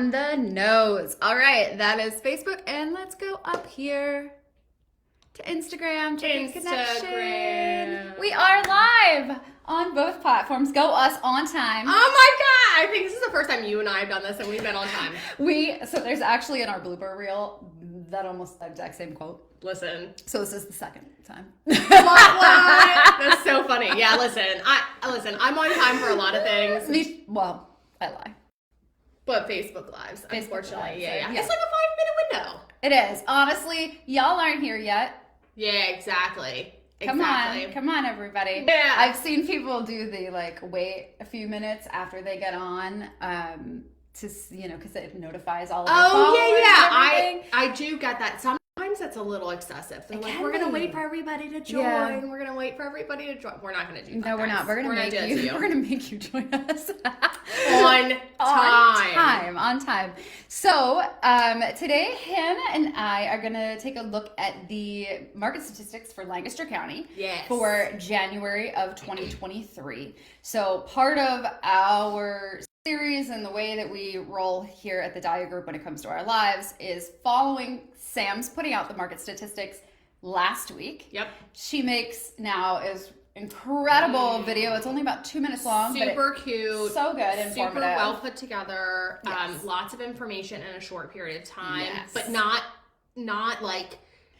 on the nose. All right, that is Facebook. And let's go up here to Instagram. Connection. We are live on both platforms. Go us on time. Oh my God. I think this is the first time you and I have done this and we've been on time. So there's actually in our blooper reel that almost exact same quote. Listen. So this is the second time. What? That's so funny. Yeah, listen. I'm on time for a lot of things. Well, I lie. But Facebook Lives, unfortunately. Yeah. Yeah. It's like a 5-minute window. It is. Honestly, y'all aren't here yet. Yeah, exactly. Come on, everybody. Yeah. I've seen people do the wait a few minutes after they get on, to because it notifies all of the followers. I do get that. Sometimes that's a little excessive. They're like, we're gonna wait for everybody to join. Yeah. We're gonna wait for everybody to join. We're not gonna do that. No, we're not. We're gonna make you join us on time. So today, Hannah and I are gonna take a look at the market statistics for Lancaster County for January of 2023. So part of our series and the way that we roll here at the Dahlia Group when it comes to our lives is following Sam's putting out the market statistics last week. Yep. She makes is incredible video. It's only about 2 minutes long. Super cute. So good. Informative. Super well put together. Yes. Lots of information in a short period of time. Yes. But not like...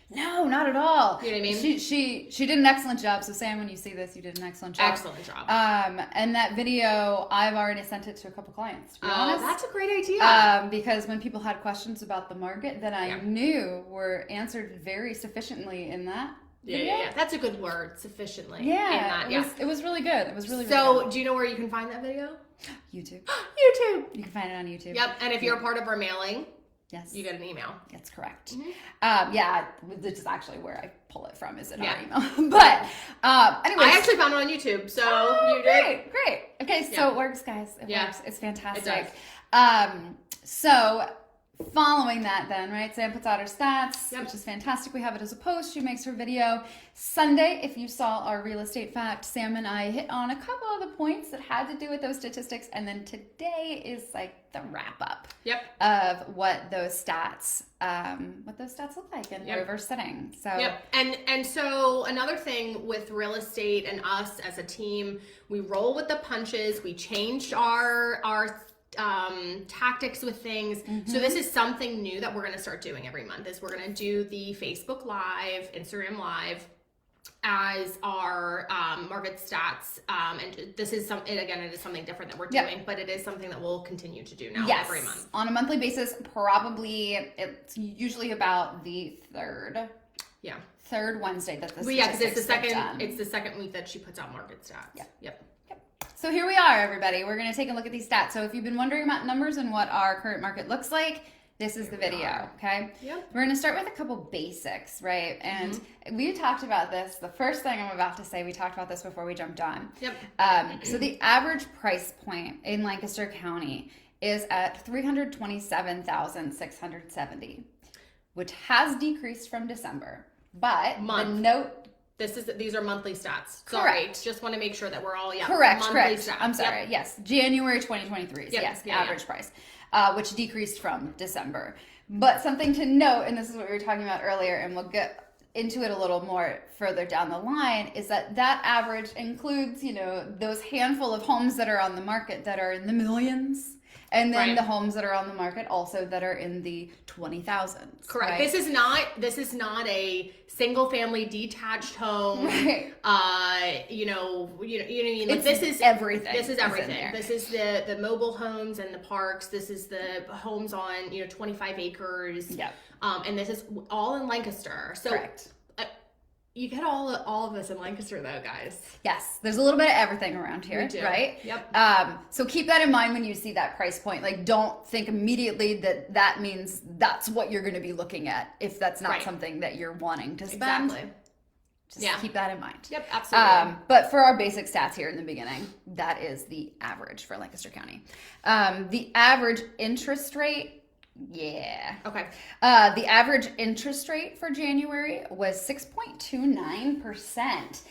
No, not at all. You know what I mean? She did an excellent job. So Sam, when you see this, you did an excellent job. Excellent job. And that video, I've already sent it to a couple clients, to be honest. That's a great idea. Because when people had questions about the market that I knew were answered very sufficiently in that video. Yeah. That's a good word, sufficiently. Yeah, it was really good. It was really So, good. do you know where you can find that video? YouTube. YouTube. You can find it on YouTube. Yep, and if you're a part of our mailing... Yes. You get an email. That's correct. Mm-hmm. This is actually where I pull it from, is in our email. But anyways. I actually found it on YouTube, so you did. Great. Okay, so it works, guys. It works. It's fantastic. It does. So following that then, right, Sam puts out her stats, which is fantastic. We have it as a post. She makes her video. Sunday, if you saw our real estate fact, Sam and I hit on a couple of the points that had to do with those statistics. And then today is like the wrap up of what those stats look like and where we're sitting. So and so another thing with real estate and us as a team, we roll with the punches. We changed our tactics with things. So this is something new that we're going to start doing every month. Is we're going to do the Facebook Live, Instagram Live as our market stats. And this is it is something different that we're doing, but it is something that we'll continue to do now every month on a monthly basis. Probably it's usually about the third Wednesday that this. Because it's the second week that she puts out market stats. Yep. So here we are, everybody. We're going to take a look at these stats. So if you've been wondering about numbers and what our current market looks like, this is the video, okay? Yep. We're going to start with a couple basics, right? And we talked about this. The first thing I'm about to say, we talked about this before we jumped on. Yep. So the average price point in Lancaster County is at $327,670, which has decreased from December. But the note... These are monthly stats. Correct. Sorry, just want to make sure that we're all correct. Monthly stats. I'm sorry. Yes, January 2023. Average price, which decreased from December. But something to note, and this is what we were talking about earlier, and we'll get into it a little more further down the line, is that average includes those handful of homes that are on the market that are in the millions. And then the homes that are on the market also that are in the 20,000s. Correct. Right? This is not a single family detached home. Right. You know what I mean? Like, this is everything. This is everything. This is the mobile homes and the parks. This is the homes on 25 acres. Yep. And this is all in Lancaster. So correct. You get all of us in Lancaster, though, guys. Yes, there's a little bit of everything around here, right? Yep. So keep that in mind when you see that price point. Like, don't think immediately that means that's what you're going to be looking at if that's not something that you're wanting to spend. Exactly. Just keep that in mind. Yep, absolutely. But for our basic stats here in the beginning, that is the average for Lancaster County. The average interest rate. Okay. The average interest rate for January was 6.29%.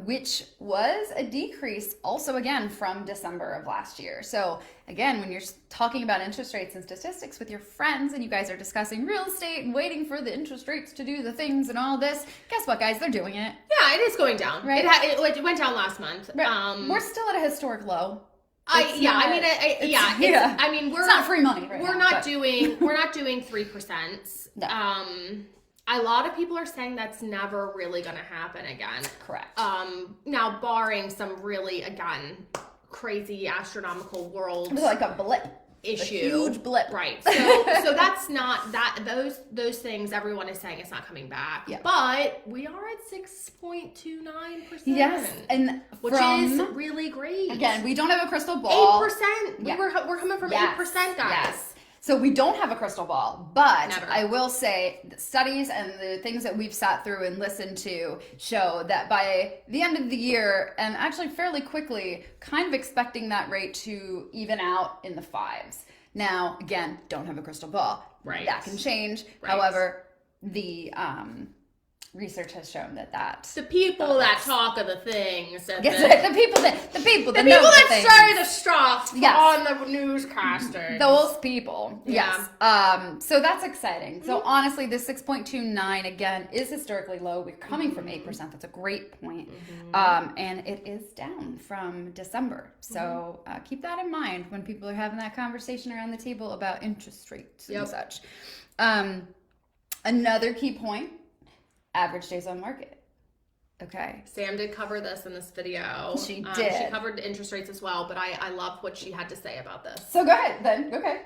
which was a decrease also again from December of last year. So again, when you're talking about interest rates and statistics with your friends and you guys are discussing real estate and waiting for the interest rates to do the things and all this, guess what, guys? They're doing it. Yeah, it is going down. Right? It went down last month. Right. We're still at a historic low. It's not free money right we're now, not doing 3%. No. A lot of people are saying that's never really going to happen again. Correct. Now barring some really, again, crazy astronomical world, it was like a blip issue, a huge blip, right? So that's not that those things everyone is saying it's not coming back. Yeah. But we are at 6.29%. Yes, and which is really great. Again, we don't have a crystal ball. 8%. We're coming from 8%, guys. Yes. So we don't have a crystal ball, but Never. I will say the studies and the things that we've sat through and listened to show that by the end of the year, and actually fairly quickly, kind of expecting that rate to even out in the 5s. Now, again, don't have a crystal ball. Right. That can change. Right. However, the research has shown that the people that talk of the things, the people that say the stuff on the newscasters, those people, yeah. Yes. So that's exciting. So honestly, this 6.29 again is historically low. We're coming from 8%. That's a great point, and it is down from December. So keep that in mind when people are having that conversation around the table about interest rates and such. Another key point. Average days on market. Okay. Sam did cover this in this video. She did. She covered interest rates as well, but I love what she had to say about this. So go ahead then. Okay.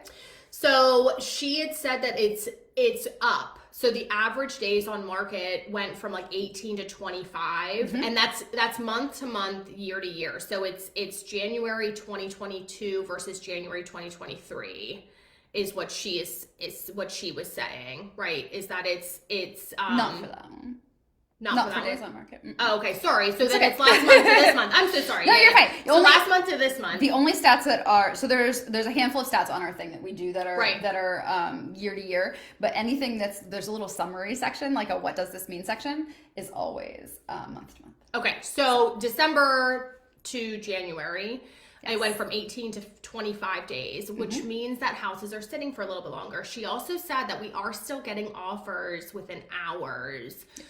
So she had said that it's up. So the average days on market went from like 18 to 25, and that's month to month, year to year. So it's January 2022 versus January 2023. Is what she was saying, right? Is that it's not for them. Not for days on market. Oh, okay. Sorry. So then it's last month to this month. I'm so sorry. No, you're fine. So last month to this month. The only stats that are there's a handful of stats on our thing that we do that are year to year, but anything there's a little summary section, like a what does this mean section, is always month to month. Okay. So December to January. Yes. It went from 18 to 25 days, which means that houses are sitting for a little bit longer. She also said that we are still getting offers within hours. Yes.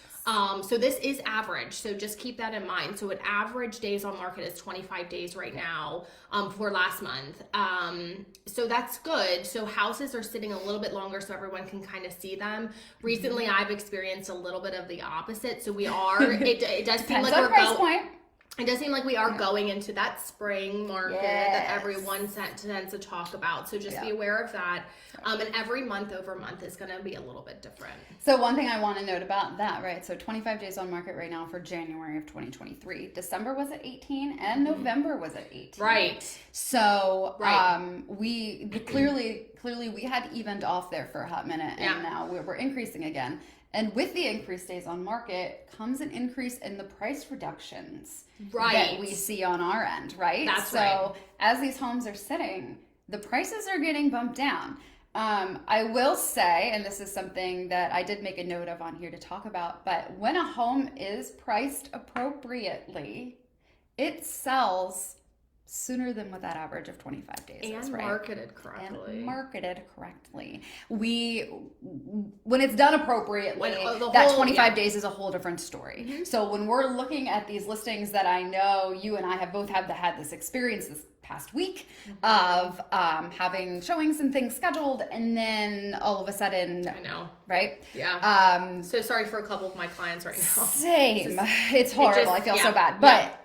So this is average. So just keep that in mind. So an average days on market is 25 days right now for last month. So that's good. So houses are sitting a little bit longer so everyone can kind of see them. Recently, I've experienced a little bit of the opposite. So we are, it does seem like we're going. It does seem like we are going into that spring market that everyone tends to talk about. So just be aware of that. And every month over month is going to be a little bit different. So one thing I want to note about that, right? So 25 days on market right now for January of 2023. December was at 18 and November was at 18. Right. So we clearly we had evened off there for a hot minute, and now we're increasing again. And with the increased days on market comes an increase in the price reductions that we see on our end, right? So as these homes are sitting, the prices are getting bumped down. I will say, and this is something that I did make a note of on here to talk about, but when a home is priced appropriately, it sells sooner than with that average of 25 days and marketed correctly. When it's done appropriately, that 25 days is a whole different story. So when we're looking at these listings that I know you and I have both had this experience this past week of having showings and things scheduled, and then all of a sudden, I know, right? Yeah. So sorry for a couple of my clients right now. Same. It's horrible. I feel so bad. But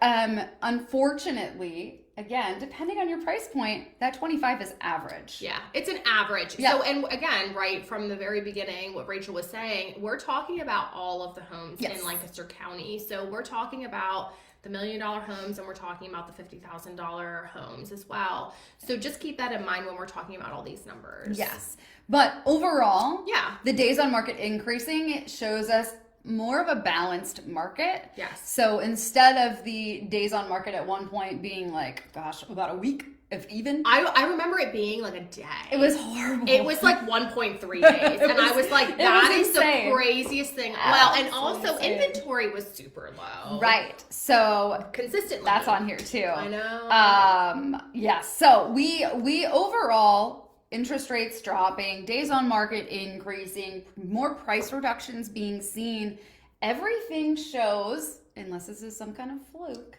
unfortunately, again, depending on your price point, that 25 is average. Yeah, it's an average. Yeah. So, and again, right from the very beginning, what Rachael was saying, we're talking about all of the homes in Lancaster County. So we're talking about the $1 million homes, and we're talking about the $50,000 homes as well. So just keep that in mind when we're talking about all these numbers. Yes. But overall, the days on market increasing shows us more of a balanced market. Yes. So instead of the days on market at one point being like, gosh, about a week if even. I remember it being like a day. It was horrible. It was like 1.3 days. And I was like, that is insane. The craziest thing. Well, and also inventory was super low. Right. So consistently. That's on here too. I know. Yes. So we overall, interest rates dropping, days on market increasing, more price reductions being seen. Everything shows, unless this is some kind of fluke,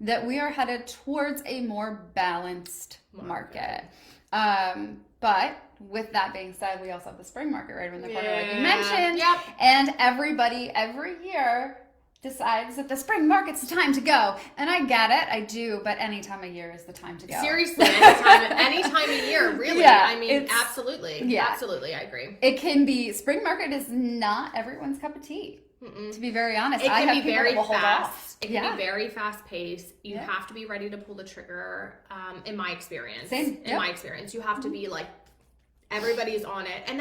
that we are headed towards a more balanced market. But with that being said, we also have the spring market right around the corner, like you mentioned. Yep. And everybody every year decides that the spring market's the time to go. And I get it, I do, but any time of year is the time to go. Seriously, any time of year, really. Yeah, I mean, absolutely. Yeah. Absolutely, I agree. It can be, spring market is not everyone's cup of tea. To be very honest, it can be very fast. Hold off. It can be very fast paced. You have to be ready to pull the trigger. In my experience, my experience, you have to be like, everybody's on it, and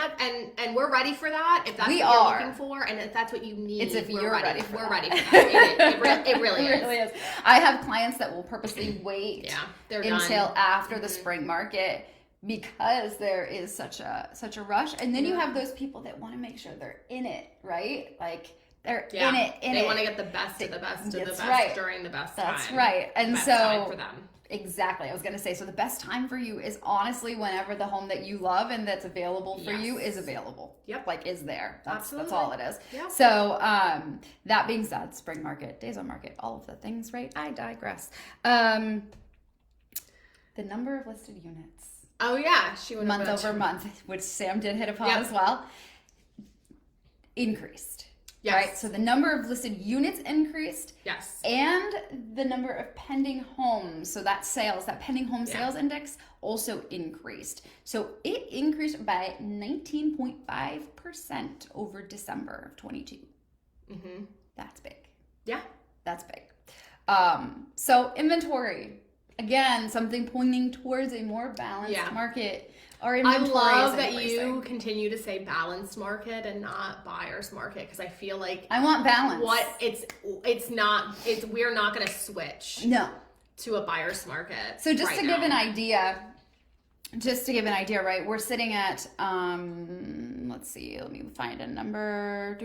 we're ready for that. If that's what you're looking for, and if that's what you need, it's if you're ready. We're ready for that. It really is. I have clients that will purposely wait until after the spring market, because there is such a rush. And then you have those people that want to make sure they're in it, right? Like they're in it. They want to get the best of the best of the best during the best time. That's right. And best so time for them. Exactly. I was going to say, so the best time for you is honestly whenever the home that you love and that's available for you is available. Yep. Like is there. That's all it is. Yep. So that being said, spring market, days on market, all of the things, right? I digress. The number of listed units. Oh yeah. She went month over month, which Sam did hit upon as well, increased. Yes. Right? So the number of listed units increased. Yes. And the number of pending homes, so that pending home sales index also increased. So it increased by 19.5% over December of 22. Mm-hmm. That's big. Yeah. That's big. So inventory, again, something pointing towards a more balanced market. I love that you continue to say balanced market and not buyer's market, because I feel like I want balance. We're not going to switch to a buyer's market. So just to give an idea, right? We're sitting at let's see, let me find a number.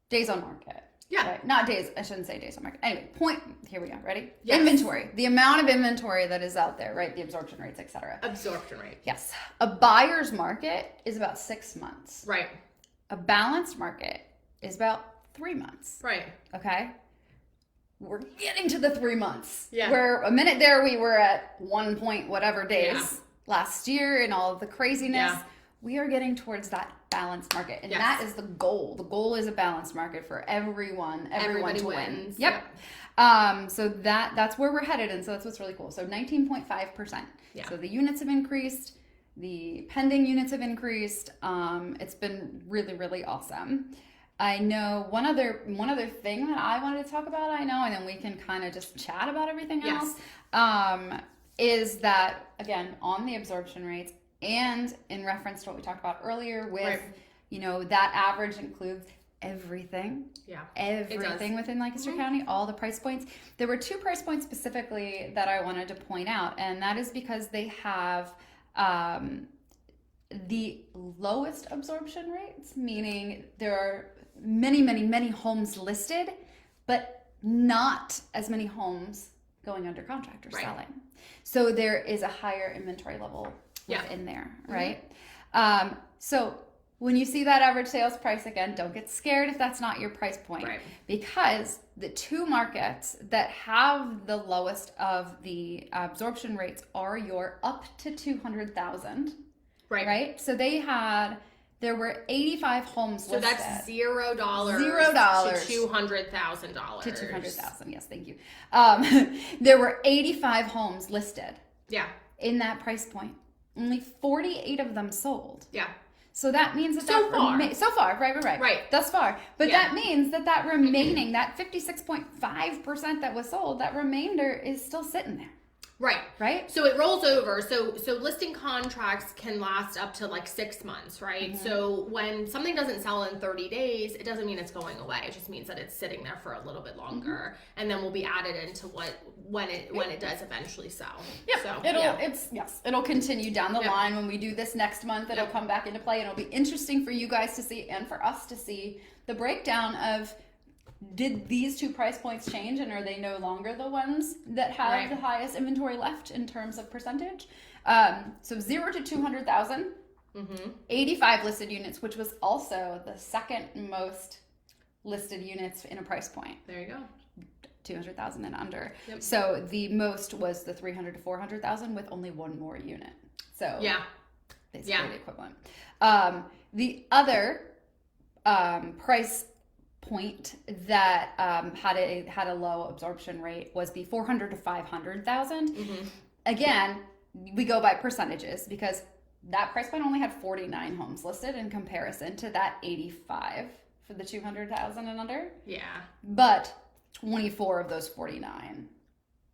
Days on market. Yeah. Right. Not days. I shouldn't say days on market. Anyway, here we go. Ready? Yes. Inventory. The amount of inventory that is out there, right? The absorption rates, etc. Absorption rate. Yes. A buyer's market is about 6 months. Right. A balanced market is about 3 months. Right. Okay. We're getting to the 3 months. Yeah. Where a minute there we were at 1 point whatever days last year and all of the craziness. Yeah. We are getting towards that balanced market, and that is the goal. The goal is a balanced market for everyone to win. Yep. So that's where we're headed, and so that's what's really cool. So 19.5%. Yeah. So the units have increased, the pending units have increased. It's been really, really awesome. I know one other thing that I wanted to talk about. And then we can kind of just chat about everything else. Is that again on the absorption rates. And in reference to what we talked about earlier with, that average includes everything. Yeah. Everything within Lancaster County, all the price points. There were 2 price points specifically that I wanted to point out, and that is because they have the lowest absorption rates, meaning there are many, many, many homes listed, but not as many homes going under contract or selling. So there is a higher inventory level in there, right? Mm-hmm. So when you see that average sales price again, don't get scared if that's not your price point, because the 2 markets that have the lowest of the absorption rates are your up to 200,000, right? So there were 85 homes listed. So that's $0 to $200,000. To 200,000, yes, thank you. There were 85 homes listed. Yeah. In that price point. Only 48 of them sold. Yeah. So that means that so far, right. Thus far. But that means that remaining, that 56.5% that was sold, that remainder is still sitting there. Right. So it rolls over. So listing contracts can last up to like 6 months, right? Mm-hmm. So when something doesn't sell in 30 days, it doesn't mean it's going away. It just means that it's sitting there for a little bit longer, and then will be added into when it does eventually sell. Yep. So it'll continue down the line. When we do this next month, it'll come back into play, and it'll be interesting for you guys to see and for us to see the breakdown of, did these two price points change, and are they no longer the ones that have the highest inventory left in terms of percentage? So 0 to 200,000, 85 listed units, which was also the second most listed units in a price point. There you go. 200,000 and under. Yep. So the most was the 300 to 400,000 with only one more unit. So basically the equivalent. The other price point that had a low absorption rate was the 400 to 500,000. Again, we go by percentages because that price point only had 49 homes listed in comparison to that 85 for the 200,000 and under. Yeah. But 24 of those 49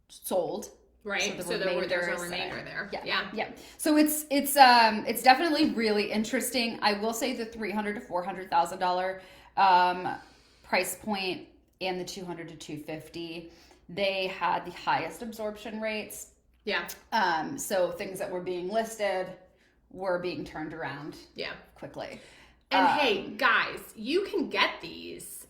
sold. Right. So there's a remainder there. Yeah. So it's definitely really interesting. I will say the $300,000 to $400,000 price point and the 200 to 250, they had the highest absorption rates. Yeah. So things that were being listed were being turned around quickly. And hey, guys, you can get these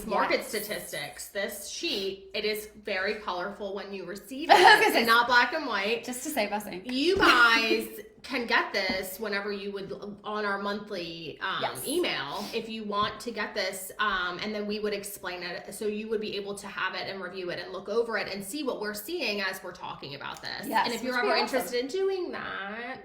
market statistics, this sheet. It is very colorful when you receive it, and not black and white. Just to save us ink. You guys can get this whenever you would on our monthly email if you want to get this, and then we would explain it, so you would be able to have it and review it and look over it and see what we're seeing as we're talking about this. Yes, and if you're ever interested in doing that,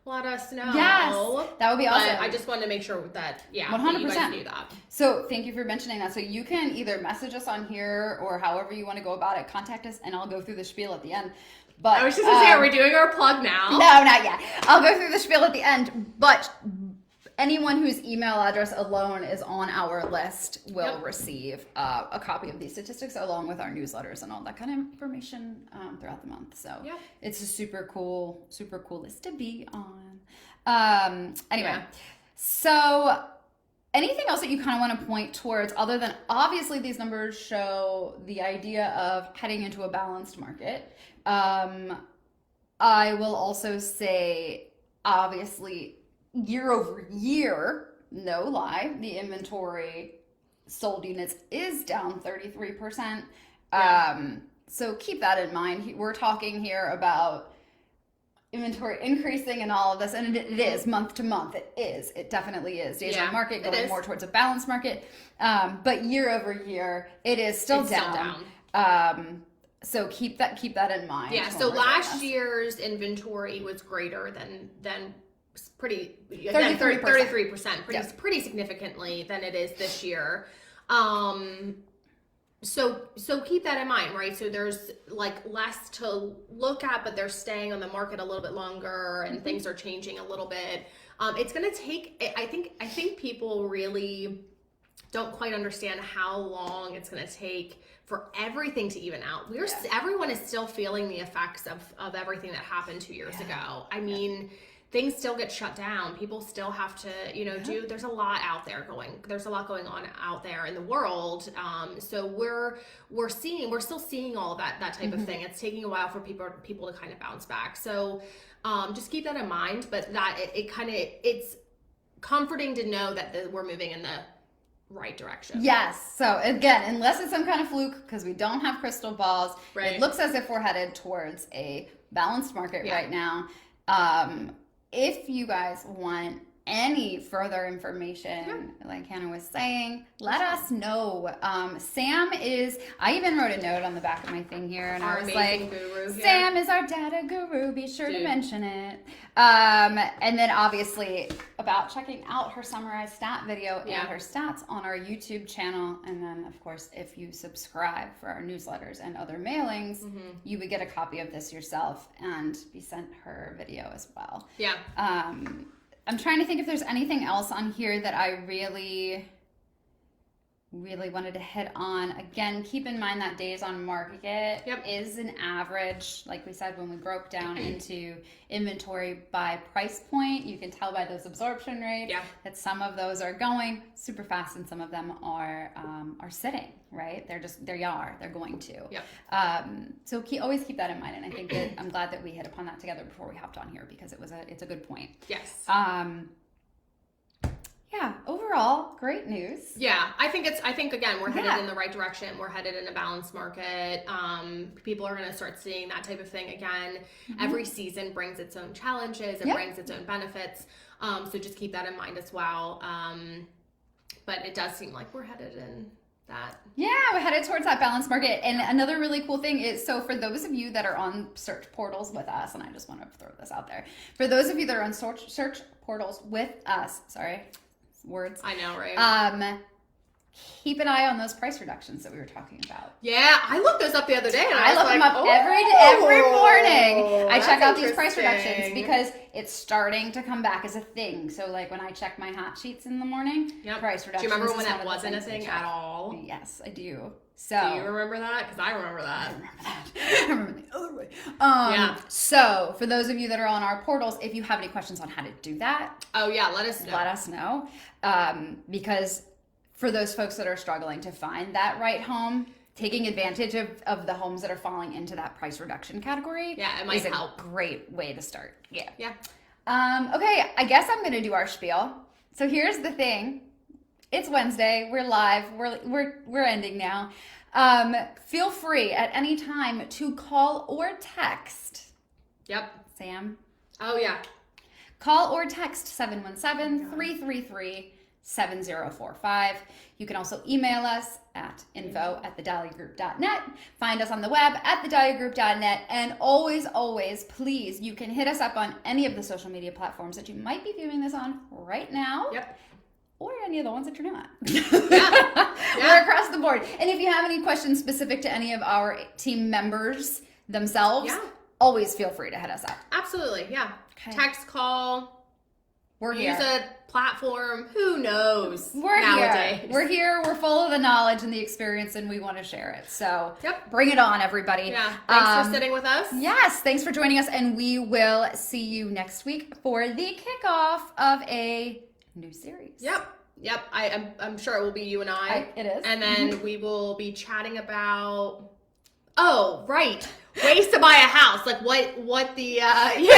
let us know. Yes, that would be awesome. But I just wanted to make sure that 100%. That you guys knew that. So thank you for mentioning that. So you can either message us on here or however you want to go about it. Contact us, and I'll go through the spiel at the end. But I was just gonna say, are we doing our plug now? No, not yet. I'll go through the spiel at the end. But anyone whose email address alone is on our list will receive a copy of these statistics along with our newsletters and all that kind of information throughout the month. So it's a super cool list to be on. Anyway, so anything else that you kind of want to point towards other than obviously these numbers show the idea of heading into a balanced market? I will also say, obviously, year over year, no lie, the inventory sold units is down 33%. So keep that in mind. We're talking here about inventory increasing and all of this, and it is month to month. It definitely is. Days on market going more towards a balanced market. But year over year, it is still down. So keep that in mind. Yeah. So last year's inventory was greater than pretty 33%, pretty significantly than it is this year. So keep that in mind, right? So there's like less to look at, but they're staying on the market a little bit longer, and things are changing a little bit. It's going to take, I think people really don't quite understand how long it's going to take for everything to even out. Everyone is still feeling the effects of everything that happened 2 years ago. I mean, things still get shut down. People still have to, there's a lot out there there's a lot going on out there in the world. So we're still seeing all of that type of thing. It's taking a while for people to kind of bounce back. So just keep that in mind, but that it's comforting to know that we're moving in the right direction. Yes. So again, unless it's some kind of fluke, because we don't have crystal balls, it looks as if we're headed towards a balanced market right now. If you guys want any further information, like Hannah was saying, let us know. Sam is, I even wrote a note on the back of my thing here, and I was like, Sam is our data guru, be sure to mention it. And then obviously about checking out her summarized stat video and her stats on our YouTube channel. And then of course, if you subscribe for our newsletters and other mailings, you would get a copy of this yourself and be sent her video as well. Yeah. I'm trying to think if there's anything else on here that I really really wanted to hit on. Again, keep in mind that days on market is an average. Like we said, when we broke down into inventory by price point, you can tell by those absorption rates that some of those are going super fast and some of them are sitting, right? They're going to. So always keep that in mind. And I think that I'm glad that we hit upon that together before we hopped on here, because it's a good point. Yes. Yeah, overall, great news. Yeah, I think again, we're headed in the right direction. We're headed in a balanced market. People are going to start seeing that type of thing again. Every season brings its own challenges. It brings its own benefits. So just keep that in mind as well. But it does seem like we're headed in that. Yeah, we're headed towards that balanced market. And another really cool thing is, so for those of you that are on search portals with us, and I just want to throw this out there, for those of you that are on search portals with us, words. I know, right? Keep an eye on those price reductions that we were talking about. Yeah, I looked those up the other day, and I look them up every morning. I check out these price reductions because it's starting to come back as a thing. So, like when I check my hot sheets in the morning, price reductions. Do you remember when that wasn't a thing at all? Yes, I do. So, do you remember that? Because I remember that. I remember the other way. So, for those of you that are on our portals, if you have any questions on how to do that, let us know. Because for those folks that are struggling to find that right home, taking advantage of the homes that are falling into that price reduction category, it might help. Great way to start. Yeah. Okay, I guess I'm gonna do our spiel. So here's the thing. It's Wednesday. We're live. We're ending now. Feel free at any time to call or text. Sam. Oh yeah. Call or text 717-333-7045. You can also email us at info@thedahliagroup.net. Find us on the web at thedahliagroup.net. And always, please, you can hit us up on any of the social media platforms that you might be viewing this on right now. Or any of the ones that you're not. We're across the board. And if you have any questions specific to any of our team members themselves, always feel free to hit us up. Absolutely, yeah. Okay. Text, call. We're here. Use a platform. Who knows? Nowadays. We're here. We're full of the knowledge and the experience, and we want to share it. So bring it on, everybody. Yeah. Thanks for sitting with us. Yes. Thanks for joining us, and we will see you next week for the kickoff of a new series. Yep. I'm sure it will be you and I. It is. And then we will be chatting about ways to buy a house. Like what the I'm like, wait a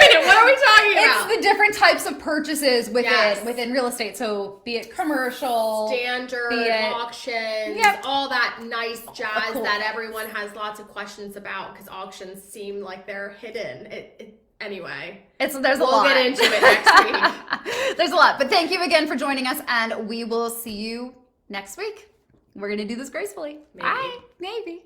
minute, what are we talking about? It's the different types of purchases within real estate. So be it commercial, standard, auctions, all that nice jazz that everyone has lots of questions about, because auctions seem like they're hidden. Anyway, there's a lot. We'll get into it next week. There's a lot. But thank you again for joining us, and we will see you next week. We're going to do this gracefully. Maybe. Bye. Maybe.